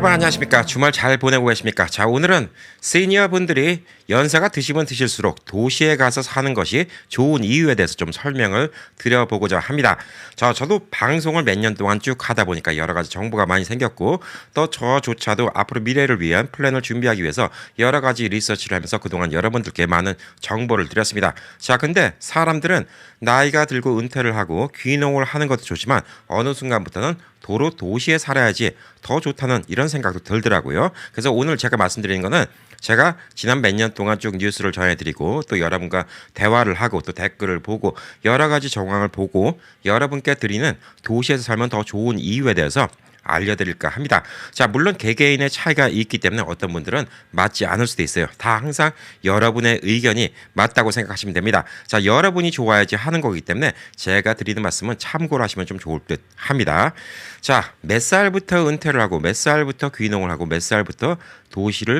여러분 안녕하십니까? 주말 잘 보내고 계십니까? 자, 오늘은 시니어 분들이 연세가 드시면 드실수록 도시에 가서 사는 것이 좋은 이유에 대해서 좀 설명을 드려보고자 합니다. 자, 저도 방송을 몇 년 동안 쭉 하다 보니까 여러 가지 정보가 많이 생겼고 또 저조차도 앞으로 미래를 위한 플랜을 준비하기 위해서 여러 가지 리서치를 하면서 그동안 여러분들께 많은 정보를 드렸습니다. 자, 근데 사람들은 나이가 들고 은퇴를 하고 귀농을 하는 것도 좋지만 어느 순간부터는 도로 도시에 살아야지 더 좋다는 이런 생각도 들더라고요. 그래서 오늘 제가 말씀드리는 거는 제가 지난 몇 년 동안 쭉 뉴스를 전해드리고 또 여러분과 대화를 하고 또 댓글을 보고 여러 가지 정황을 보고 여러분께 드리는 도시에서 살면 더 좋은 이유에 대해서 알려드릴까 합니다. 자, 물론 개개인의 차이가 있기 때문에 어떤 분들은 맞지 않을 수도 있어요. 다 항상 여러분의 의견이 맞다고 생각하시면 됩니다. 자, 여러분이 좋아야지 하는 거기 때문에 제가 드리는 말씀은 참고를 하시면 좀 좋을 듯 합니다. 자, 몇 살부터 은퇴를 하고 몇 살부터 귀농을 하고 몇 살부터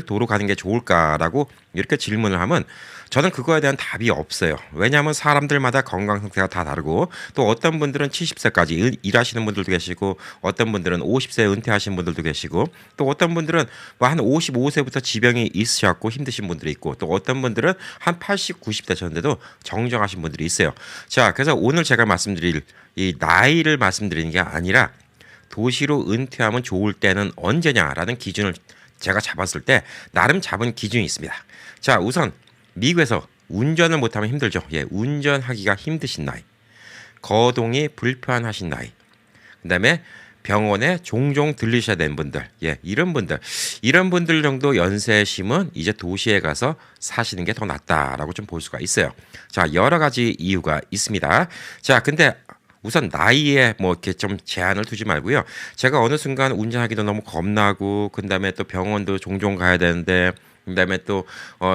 도로 가는 게 좋을까라고 이렇게 질문을 하면 저는 그거에 대한 답이 없어요. 왜냐하면 사람들마다 건강 상태가 다 다르고 또 어떤 분들은 70세까지 일하시는 분들도 계시고 어떤 분들은 50세 은퇴하신 분들도 계시고 또 어떤 분들은 뭐 한 55세부터 지병이 있으셨고 힘드신 분들이 있고 또 어떤 분들은 한 80, 90대 셨는데도 정정하신 분들이 있어요. 자, 그래서 오늘 제가 말씀드릴 이 나이를 말씀드리는 게 아니라 도시로 은퇴하면 좋을 때는 언제냐라는 기준을 제가 잡았을 때 나름 잡은 기준이 있습니다. 자, 우선 미국에서 운전을 못하면 힘들죠. 예, 운전하기가 힘드신 나이, 거동이 불편하신 나이, 그다음에 병원에 종종 들리셔야 되는 분들, 예, 이런 분들 정도 연세시면 이제 도시에 가서 사시는 게 더 낫다라고 좀 볼 수가 있어요. 자, 여러 가지 이유가 있습니다. 자, 근데 우선 나이에 뭐 이렇게 좀 제한을 두지 말고요. 제가 어느 순간 운전하기도 너무 겁나고, 그다음에 또 병원도 종종 가야 되는데, 그다음에 또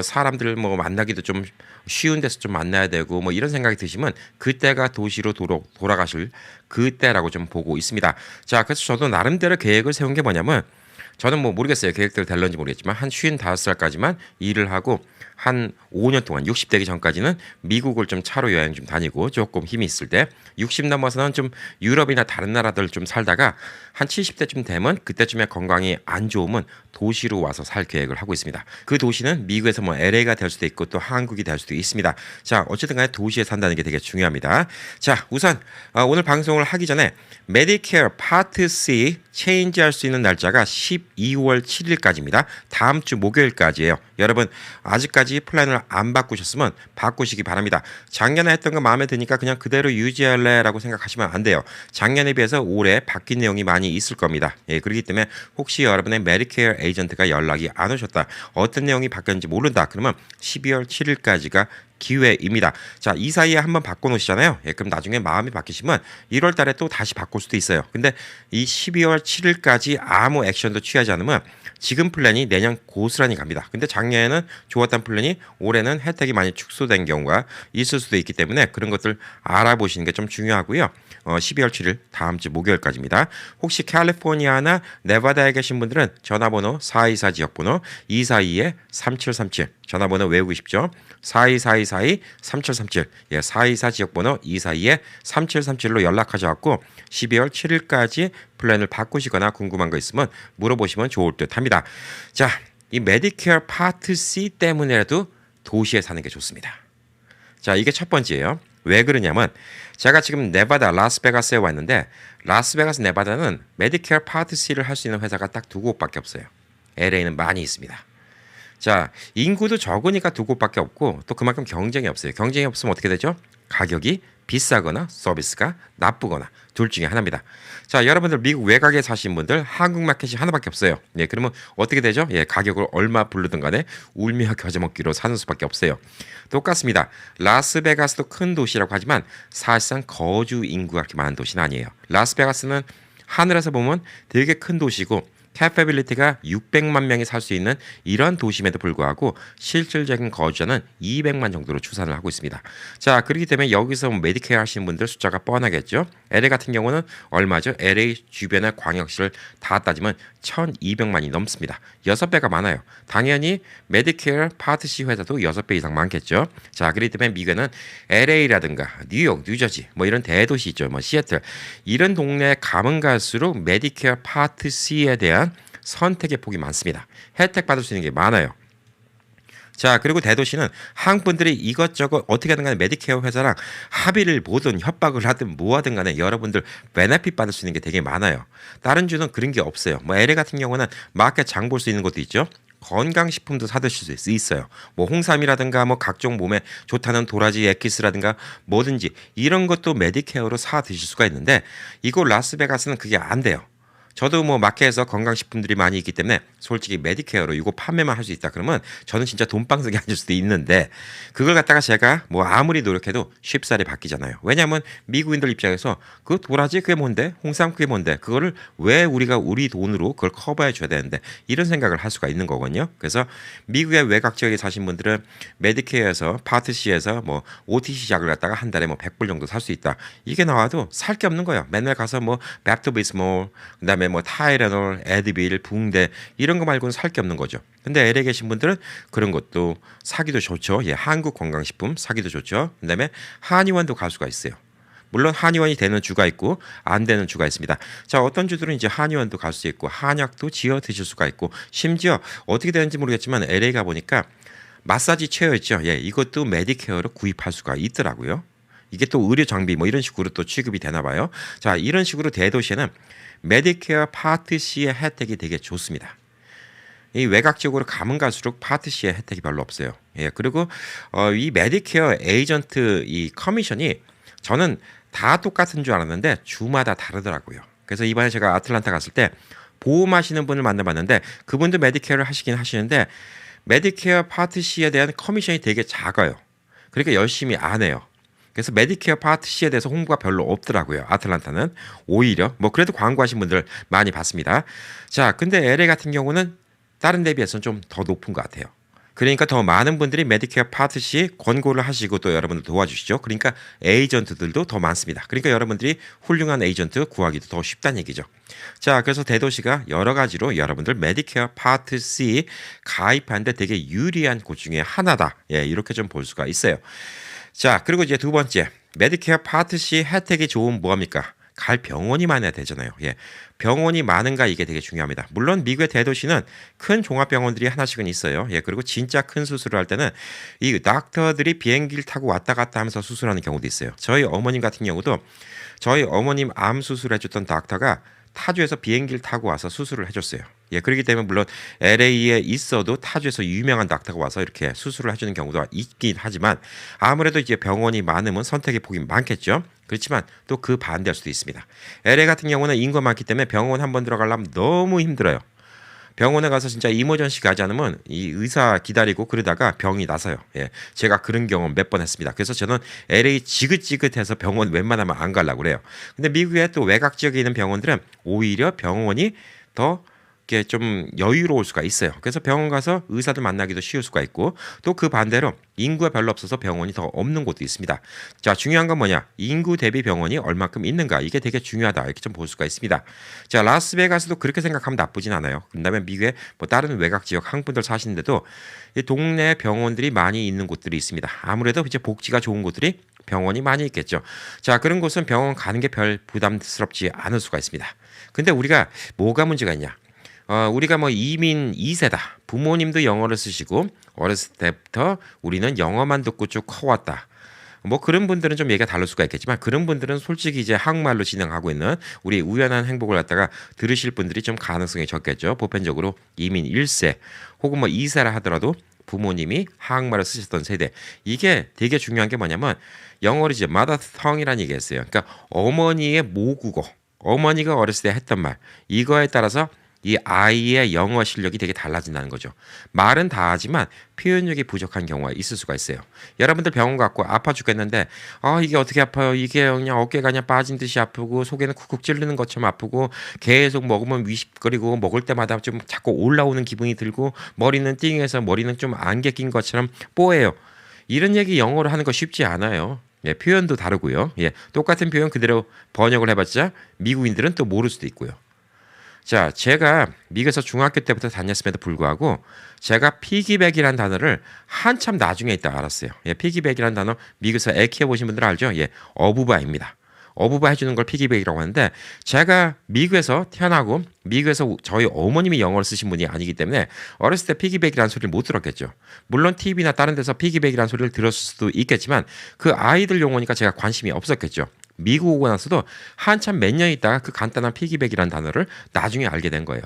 사람들 뭐 만나기도 좀 쉬운 데서 좀 만나야 되고 뭐 이런 생각이 드시면 그때가 도시로 돌아가실 그때라고 좀 보고 있습니다. 자, 그래서 저도 나름대로 계획을 세운 게 뭐냐면 저는 뭐 모르겠어요. 계획대로 될런지 모르겠지만 한 55살까지만 일을 하고 한 5년 동안 60 되기 전까지는 미국을 좀 차로 여행 좀 다니고 조금 힘이 있을 때 60 넘어서는 좀 유럽이나 다른 나라들 좀 살다가 한 70대쯤 되면 그때쯤에 건강이 안 좋으면 도시로 와서 살 계획을 하고 있습니다. 그 도시는 미국에서 뭐 LA가 될 수도 있고 또 한국이 될 수도 있습니다. 자, 어쨌든 간에 도시에 산다는 게 되게 중요합니다. 자, 우선 오늘 방송을 하기 전에 메디케어 파트 C 체인지할 수 있는 날짜가 12월 7일까지입니다. 다음 주 목요일까지예요. 여러분 아직까지 플랜을 안 바꾸셨으면 바꾸시기 바랍니다. 작년에 했던 거 마음에 드니까 그냥 그대로 유지할래라고 생각하시면 안 돼요. 작년에 비해서 올해 바뀐 내용이 많이 있을 겁니다. 예, 그렇기 때문에 혹시 여러분의 메디케어 에이전트가 연락이 안 오셨다, 어떤 내용이 바뀌었는지 모른다, 그러면 12월 7일까지가 기회입니다. 자, 이 사이에 한번 바꿔놓으시잖아요. 예, 그럼 나중에 마음이 바뀌시면 1월 달에 또 다시 바꿀 수도 있어요. 근데 이 12월 7일까지 아무 액션도 취하지 않으면 지금 플랜이 내년 고스란히 갑니다. 근데 작년에는 좋았던 플랜이 올해는 혜택이 많이 축소된 경우가 있을 수도 있기 때문에 그런 것들 알아보시는 게 좀 중요하고요. 12월 7일 다음 주 목요일까지입니다. 혹시 캘리포니아나 네바다에 계신 분들은 전화번호 424 지역번호 242-3737 전화번호 외우고 싶죠? 424-3737 예, 424 지역번호 242-3737로 연락하셔갖고 12월 7일까지 플랜을 바꾸시거나 궁금한 거 있으면 물어보시면 좋을 듯 합니다. 자, 이 메디케어 파트 C 때문에라도 도시에 사는 게 좋습니다. 자, 이게 첫 번째예요. 왜 그러냐면 제가 지금 네바다 라스베가스에 왔는데 라스베가스 네바다는 메디케어 파트 C를 할 수 있는 회사가 딱 두 곳밖에 없어요. LA는 많이 있습니다. 자, 인구도 적으니까 두 곳밖에 없고 또 그만큼 경쟁이 없어요. 경쟁이 없으면 어떻게 되죠? 가격이 비싸거나 서비스가 나쁘거나 둘 중에 하나입니다. 자, 여러분들 미국 외곽에 사신 분들 한국 마켓이 하나밖에 없어요. 예, 그러면 어떻게 되죠? 예, 가격을 얼마 부르든 간에 울며 겨자 먹기로 사는 수밖에 없어요. 똑같습니다. 라스베가스도 큰 도시라고 하지만 사실상 거주 인구가 그렇게 많은 도시는 아니에요. 라스베가스는 하늘에서 보면 되게 큰 도시고 캐패빌리티가 600만 명이 살 수 있는 이런 도심에도 불구하고 실질적인 거주자는 200만 정도로 추산을 하고 있습니다. 자, 그렇기 때문에 여기서 메디케어 하시는 분들 숫자가 뻔하겠죠. LA 같은 경우는 얼마죠? LA 주변의 광역시를 다 따지면 1200만이 넘습니다. 6배가 많아요. 당연히 메디케어 파트 C 회사도 6배 이상 많겠죠. 자, 그렇기 때문에 미국에는 LA라든가 뉴욕, 뉴저지 뭐 이런 대도시 있죠. 뭐 시애틀 이런 동네에 가면 갈수록 메디케어 파트 C에 대한 선택의 폭이 많습니다. 혜택 받을 수 있는 게 많아요. 자, 그리고 대도시는 한국 분들이 이것저것 어떻게 하든 간에 메디케어 회사랑 합의를 보든 협박을 하든 뭐 하든 간에 여러분들 베네핏 받을 수 있는 게 되게 많아요. 다른 주는 그런 게 없어요. 뭐 LA 같은 경우는 마켓 장 볼 수 있는 것도 있죠. 건강식품도 사드실 수 있어요. 뭐 홍삼이라든가 뭐 각종 몸에 좋다는 도라지 에키스라든가 뭐든지 이런 것도 메디케어로 사 드실 수가 있는데 이곳 라스베가스는 그게 안 돼요. 저도 뭐 마켓에서 건강식품들이 많이 있기 때문에 솔직히 메디케어로 이거 판매만 할 수 있다 그러면 저는 진짜 돈방석에 앉을 수도 있는데 그걸 갖다가 제가 뭐 아무리 노력해도 쉽사리 바뀌잖아요. 왜냐하면 미국인들 입장에서 그 도라지 그게 뭔데? 홍삼 그게 뭔데? 그거를 왜 우리가 우리 돈으로 그걸 커버해 줘야 되는데 이런 생각을 할 수가 있는 거거든요. 그래서 미국의 외곽 지역에 사신 분들은 메디케어에서 파트 C에서 뭐 OTC 약을 갖다가 한 달에 뭐 100불 정도 살 수 있다. 이게 나와도 살 게 없는 거예요. 맨날 가서 뭐 펩토비스몰 그다음에 뭐 타이레놀, 에드빌, 붕대 이런 거 말고는 살 게 없는 거죠. 근데 LA 계신 분들은 그런 것도 사기도 좋죠. 예, 한국 건강식품 사기도 좋죠. 그다음에 한의원도 갈 수가 있어요. 물론 한의원이 되는 주가 있고 안 되는 주가 있습니다. 자, 어떤 주들은 이제 한의원도 갈 수 있고 한약도 지어 드실 수가 있고 심지어 어떻게 되는지 모르겠지만 LA 가 보니까 마사지 체어 있죠. 예, 이것도 메디케어로 구입할 수가 있더라고요. 이게 또 의료 장비 뭐 이런 식으로 또 취급이 되나 봐요. 자, 이런 식으로 대도시에는 메디케어 파트 C의 혜택이 되게 좋습니다. 이 외곽 지역으로 가면 갈수록 파트 C의 혜택이 별로 없어요. 예, 그리고 이 메디케어 에이전트 이 커미션이 저는 다 똑같은 줄 알았는데 주마다 다르더라고요. 그래서 이번에 제가 아틀란타 갔을 때 보험하시는 분을 만나봤는데 그분도 메디케어를 하시긴 하시는데 메디케어 파트 C에 대한 커미션이 되게 작아요. 그러니까 열심히 안 해요. 그래서 메디케어 파트 C에 대해서 홍보가 별로 없더라고요. 아틀란타는 오히려 뭐 그래도 광고하신 분들 많이 봤습니다. 자, 근데 LA 같은 경우는 다른 데 비해서는 좀 더 높은 것 같아요. 그러니까 더 많은 분들이 메디케어 파트 C 권고를 하시고 또 여러분들 도와주시죠. 그러니까 에이전트들도 더 많습니다. 그러니까 여러분들이 훌륭한 에이전트 구하기도 더 쉽다는 얘기죠. 자, 그래서 대도시가 여러 가지로 여러분들 메디케어 파트 C 가입하는데 되게 유리한 곳 중에 하나다. 예, 이렇게 좀 볼 수가 있어요. 자, 그리고 이제 두 번째, 메디케어 파트 C 혜택이 좋은 뭐합니까? 갈 병원이 많아야 되잖아요. 예, 병원이 많은가 이게 되게 중요합니다. 물론 미국의 대도시는 큰 종합병원들이 하나씩은 있어요. 예, 그리고 진짜 큰 수술을 할 때는 이 닥터들이 비행기를 타고 왔다 갔다 하면서 수술하는 경우도 있어요. 저희 어머님 같은 경우도 저희 어머님 암 수술해줬던 닥터가 타주에서 비행기를 타고 와서 수술을 해줬어요. 예, 그렇기 때문에 물론 LA에 있어도 타주에서 유명한 닥터가 와서 이렇게 수술을 해주는 경우도 있긴 하지만 아무래도 이제 병원이 많으면 선택의 폭이 많겠죠. 그렇지만 또 그 반대할 수도 있습니다. LA 같은 경우는 인구가 많기 때문에 병원 한번 들어가려면 너무 힘들어요. 병원에 가서 진짜 이머전시 가지 않으면 이 의사 기다리고 그러다가 병이 나서요. 예, 제가 그런 경험 몇 번 했습니다. 그래서 저는 LA 지긋지긋해서 병원 웬만하면 안 가려고 그래요. 근데 미국의 또 외곽 지역에 있는 병원들은 오히려 병원이 더 이렇게 좀 여유로울 수가 있어요. 그래서 병원 가서 의사들 만나기도 쉬울 수가 있고 또 그 반대로 인구가 별로 없어서 병원이 더 없는 곳도 있습니다. 자, 중요한 건 뭐냐? 인구 대비 병원이 얼마큼 있는가? 이게 되게 중요하다. 이렇게 좀 볼 수가 있습니다. 자, 라스베가스도 그렇게 생각하면 나쁘진 않아요. 그다음에 미국의 뭐 다른 외곽 지역 한국 분들 사시는데도 이 동네 병원들이 많이 있는 곳들이 있습니다. 아무래도 이제 복지가 좋은 곳들이 병원이 많이 있겠죠. 자, 그런 곳은 병원 가는 게 별 부담스럽지 않을 수가 있습니다. 근데 우리가 뭐가 문제가 있냐? 우리가 뭐 이민 2세다. 부모님도 영어를 쓰시고 어렸을 때부터 우리는 영어만 듣고 쭉 커왔다. 뭐 그런 분들은 좀 얘기가 다를 수가 있겠지만 그런 분들은 솔직히 이제 한국말로 진행하고 있는 우리 우연한 행복을 갖다가 들으실 분들이 좀 가능성이 적겠죠. 보편적으로 이민 1세 혹은 뭐 2세라 하더라도 부모님이 한국말을 쓰셨던 세대. 이게 되게 중요한 게 뭐냐면 영어를 이제 mother tongue이라는 얘기가 있어요. 그러니까 어머니의 모국어. 어머니가 어렸을 때 했던 말. 이거에 따라서 이 아이의 영어 실력이 되게 달라진다는 거죠. 말은 다 하지만 표현력이 부족한 경우가 있을 수가 있어요. 여러분들 병원 갔고 아파 죽겠는데 이게 어떻게 아파요? 이게 그냥 어깨가 그냥 빠진 듯이 아프고 속에는 쿡쿡 찌르는 것처럼 아프고 계속 먹으면 위십거리고 먹을 때마다 좀 자꾸 올라오는 기분이 들고 머리는 띵해서 머리는 좀 안개 낀 것처럼 뽀해요. 이런 얘기 영어로 하는 거 쉽지 않아요. 예, 표현도 다르고요. 예, 똑같은 표현 그대로 번역을 해봤자 미국인들은 또 모를 수도 있고요. 자, 제가 미국에서 중학교 때부터 다녔음에도 불구하고 제가 피기백이라는 단어를 한참 나중에 있다 알았어요. 예, 피기백이라는 단어 미국에서 애 키워보신 분들 알죠? 예, 어부바입니다. 어부바 해주는 걸 피기백이라고 하는데 제가 미국에서 태어나고 미국에서 저희 어머님이 영어를 쓰신 분이 아니기 때문에 어렸을 때 피기백이라는 소리를 못 들었겠죠. 물론 TV나 다른 데서 피기백이라는 소리를 들었을 수도 있겠지만 그 아이들 용어니까 제가 관심이 없었겠죠. 미국 오고 나서도 한참 몇 년 있다가 그 간단한 피기백이라는 단어를 나중에 알게 된 거예요.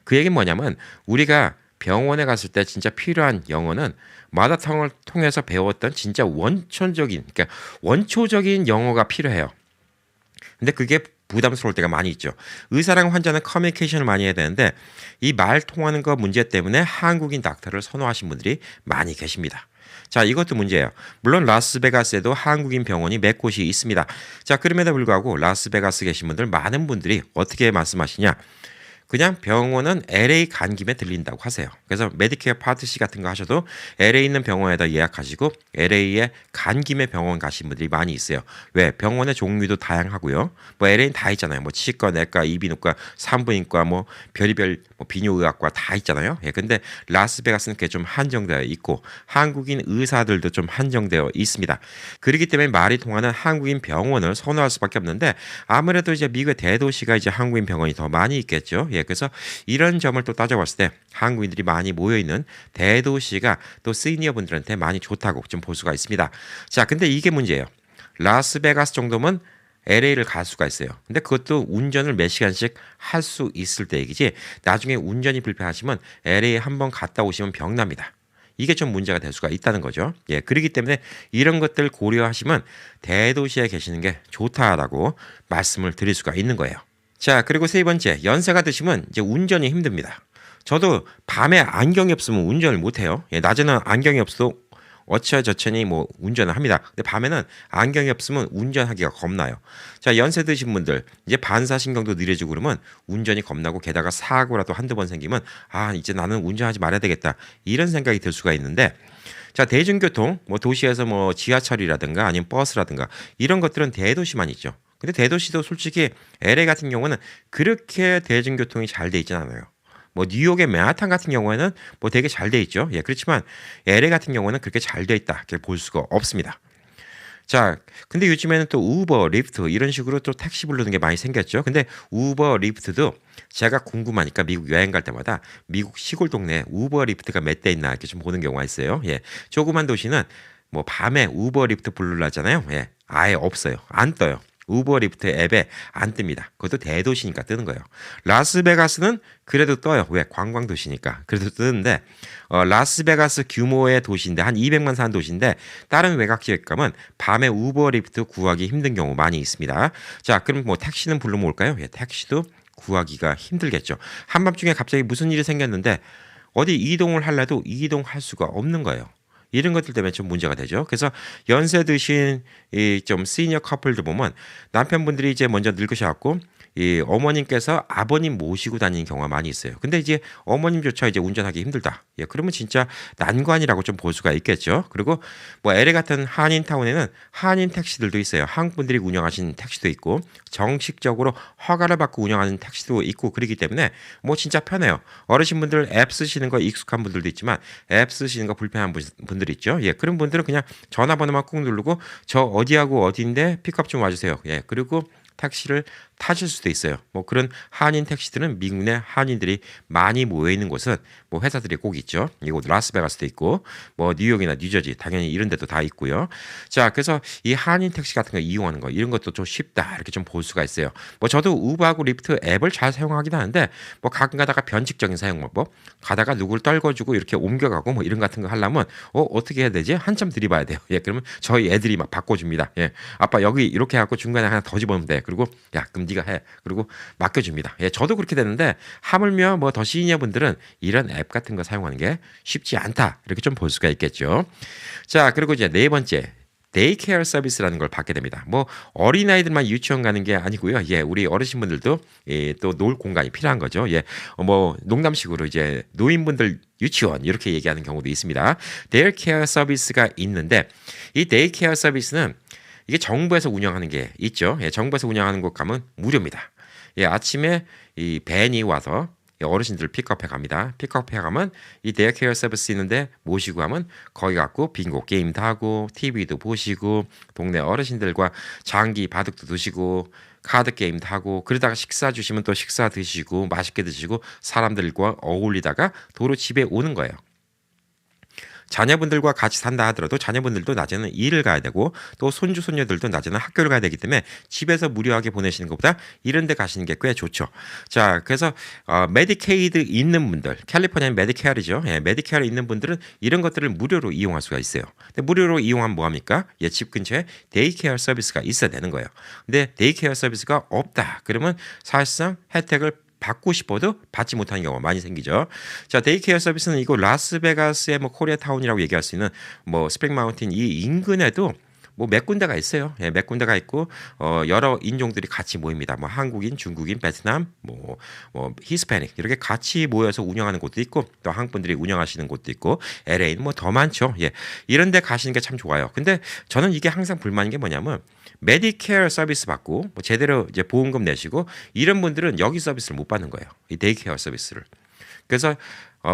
그 얘기는 뭐냐면 우리가 병원에 갔을 때 진짜 필요한 영어는 마다탕을 통해서 배웠던 진짜 그러니까 원초적인 영어가 필요해요. 근데 그게 부담스러울 때가 많이 있죠. 의사랑 환자는 커뮤니케이션을 많이 해야 되는데 이 말 통하는 거 문제 때문에 한국인 닥터를 선호하신 분들이 많이 계십니다. 자, 이것도 문제예요. 물론 라스베가스에도 한국인 병원이 몇 곳이 있습니다. 자, 그럼에도 불구하고 라스베가스 계신 분들 많은 분들이 어떻게 말씀하시냐? 그냥 병원은 LA 간 김에 들린다고 하세요. 그래서 메디케어 파트 C 같은 거 하셔도 LA 있는 병원에다 예약하시고 LA에 간 김에 병원 가신 분들이 많이 있어요. 왜? 병원의 종류도 다양하고요. 뭐 LA는 다 있잖아요. 뭐 치과, 내과, 이비인후과, 산부인과, 뭐 별의별 뭐 비뇨의학과 다 있잖아요. 예, 근데 라스베가스는 그게 좀 한정되어 있고 한국인 의사들도 좀 한정되어 있습니다. 그렇기 때문에 말이 통하는 한국인 병원을 선호할 수밖에 없는데 아무래도 이제 미국의 대도시가 이제 한국인 병원이 더 많이 있겠죠. 예, 그래서 이런 점을 또 따져봤을 때 한국인들이 많이 모여있는 대도시가 또 시니어 분들한테 많이 좋다고 좀 볼 수가 있습니다. 자, 근데 이게 문제예요. 라스베가스 정도면 LA를 갈 수가 있어요. 근데 그것도 운전을 몇 시간씩 할 수 있을 때 얘기지 나중에 운전이 불편하시면 LA에 한번 갔다 오시면 병납니다. 이게 좀 문제가 될 수가 있다는 거죠. 예, 그렇기 때문에 이런 것들 고려하시면 대도시에 계시는 게 좋다라고 말씀을 드릴 수가 있는 거예요. 자, 그리고 세 번째, 연세가 드시면 이제 운전이 힘듭니다. 저도 밤에 안경이 없으면 운전을 못 해요. 예, 낮에는 안경이 없어도 어찌저찌니 뭐 운전을 합니다. 근데 밤에는 안경이 없으면 운전하기가 겁나요. 자, 연세 드신 분들 이제 반사신경도 느려지고 그러면 운전이 겁나고 게다가 사고라도 한두 번 생기면 아, 이제 나는 운전하지 말아야 되겠다 이런 생각이 들 수가 있는데 자, 대중교통 뭐 도시에서 뭐 지하철이라든가 아니면 버스라든가 이런 것들은 대도시만 있죠. 근데 대도시도 솔직히 LA 같은 경우는 그렇게 대중교통이 잘 돼 있진 않아요. 뭐 뉴욕의 맨하탄 같은 경우에는 뭐 되게 잘 돼 있죠. 예, 그렇지만 LA 같은 경우는 그렇게 잘 돼 있다 이렇게 볼 수가 없습니다. 자, 근데 요즘에는 또 우버, 리프트 이런 식으로 또 택시 부르는 게 많이 생겼죠. 근데 우버, 리프트도 제가 궁금하니까 미국 여행 갈 때마다 미국 시골 동네에 우버, 리프트가 몇 대 있나 이렇게 좀 보는 경우가 있어요. 예, 조그만 도시는 뭐 밤에 우버, 리프트 부르려잖아요. 예, 아예 없어요. 안 떠요. 우버 리프트 앱에 안 뜹니다. 그것도 대도시니까 뜨는 거예요. 라스베가스는 그래도 떠요. 왜? 관광도시니까. 그래도 뜨는데 라스베가스 규모의 도시인데 한 200만 사는 도시인데 다른 외곽 지역 가면 밤에 우버 리프트 구하기 힘든 경우 많이 있습니다. 자, 그럼 뭐 택시는 불러면 올까요? 예, 택시도 구하기가 힘들겠죠. 한밤중에 갑자기 무슨 일이 생겼는데 어디 이동을 하려도 이동할 수가 없는 거예요. 이런 것들 때문에 좀 문제가 되죠. 그래서 연세 드신 이 좀 시니어 커플들 보면 남편분들이 이제 먼저 늙으셔갖고 이 어머님께서 아버님 모시고 다니는 경우가 많이 있어요. 근데 이제 어머님조차 이제 운전하기 힘들다. 예, 그러면 진짜 난관이라고 좀 볼 수가 있겠죠. 그리고 뭐 LA 같은 한인타운에는 한인 택시들도 있어요. 한국 분들이 운영하시는 택시도 있고 정식적으로 허가를 받고 운영하는 택시도 있고 그러기 때문에 뭐 진짜 편해요. 어르신분들 앱 쓰시는 거 익숙한 분들도 있지만 앱 쓰시는 거 불편한 분들 있죠. 예, 그런 분들은 그냥 전화번호만 꾹 누르고 저 어디하고 어디인데 픽업 좀 와주세요. 예, 그리고 택시를 타실 수도 있어요. 뭐 그런 한인 택시들은 미국 내 한인들이 많이 모여 있는 곳은 뭐 회사들이 꼭 있죠. 이곳 라스베가스도 있고 뭐 뉴욕이나 뉴저지 당연히 이런 데도 다 있고요. 자, 그래서 이 한인 택시 같은 거 이용하는 거 이런 것도 좀 쉽다 이렇게 좀 볼 수가 있어요. 뭐 저도 우버하고 리프트 앱을 잘 사용하긴 하는데 뭐 가끔 가다가 변칙적인 사용 방법 가다가 누구를 떨궈주고 이렇게 옮겨가고 뭐 이런 같은 거 하려면 어떻게 해야 되지? 한참 들이봐야 돼요. 예, 그러면 저희 애들이 막 바꿔줍니다. 예, 아빠 여기 이렇게 해갖고 중간에 하나 더 집어넣으면 돼. 그리고 야 그럼 네가 해. 그리고 맡겨줍니다. 예, 저도 그렇게 되는데 하물며 뭐 더 시니어 분들은 이런 앱 같은 거 사용하는 게 쉽지 않다. 이렇게 좀 볼 수가 있겠죠. 자, 그리고 이제 네 번째. 데이케어 서비스라는 걸 받게 됩니다. 뭐 어린아이들만 유치원 가는 게 아니고요. 예, 우리 어르신분들도 예, 또 놀 공간이 필요한 거죠. 예, 뭐 농담식으로 이제 노인분들 유치원 이렇게 얘기하는 경우도 있습니다. 데이케어 서비스가 있는데 이 데이케어 서비스는 이게 정부에서 운영하는 게 있죠. 예, 정부에서 운영하는 곳 가면 무료입니다. 예, 아침에 이 밴이 와서 어르신들 픽업해 갑니다. 픽업해 가면 이 데이케어 서비스 있는데 모시고 가면 거기 갖고 빙고 게임도 하고 TV도 보시고 동네 어르신들과 장기 바둑도 드시고 카드 게임도 하고 그러다가 식사 주시면 또 식사 드시고 맛있게 드시고 사람들과 어울리다가 도로 집에 오는 거예요. 자녀분들과 같이 산다 하더라도 자녀분들도 낮에는 일을 가야 되고 또 손주 손녀들도 낮에는 학교를 가야 되기 때문에 집에서 무료하게 보내시는 것보다 이런 데 가시는 게 꽤 좋죠. 자, 그래서 메디케이드 있는 분들, 캘리포니아 메디케어이죠. 예, 메디케어 있는 분들은 이런 것들을 무료로 이용할 수가 있어요. 근데 무료로 이용하면 뭐 합니까? 예, 집 근처에 데이케어 서비스가 있어야 되는 거예요. 근데 데이케어 서비스가 없다. 그러면 사실상 혜택을 받고 싶어도 받지 못하는 경우가 많이 생기죠. 자, 데이케어 서비스는 이거 라스베가스의 뭐 코리아타운이라고 얘기할 수 있는 뭐 스프링 마운틴 이 인근에도 뭐 몇 군데가 있어요. 예, 몇 군데가 있고 여러 인종들이 같이 모입니다. 뭐 한국인, 중국인, 베트남, 뭐 히스패닉 이렇게 같이 모여서 운영하는 곳도 있고 또 한국 분들이 운영하시는 곳도 있고 LA는 뭐 더 많죠. 예, 이런 데 가시는 게 참 좋아요. 근데 저는 이게 항상 불만인 게 뭐냐면 메디케어 서비스 받고 뭐 제대로 이제 보험금 내시고 이런 분들은 여기 서비스를 못 받는 거예요. 이 데이케어 서비스를. 그래서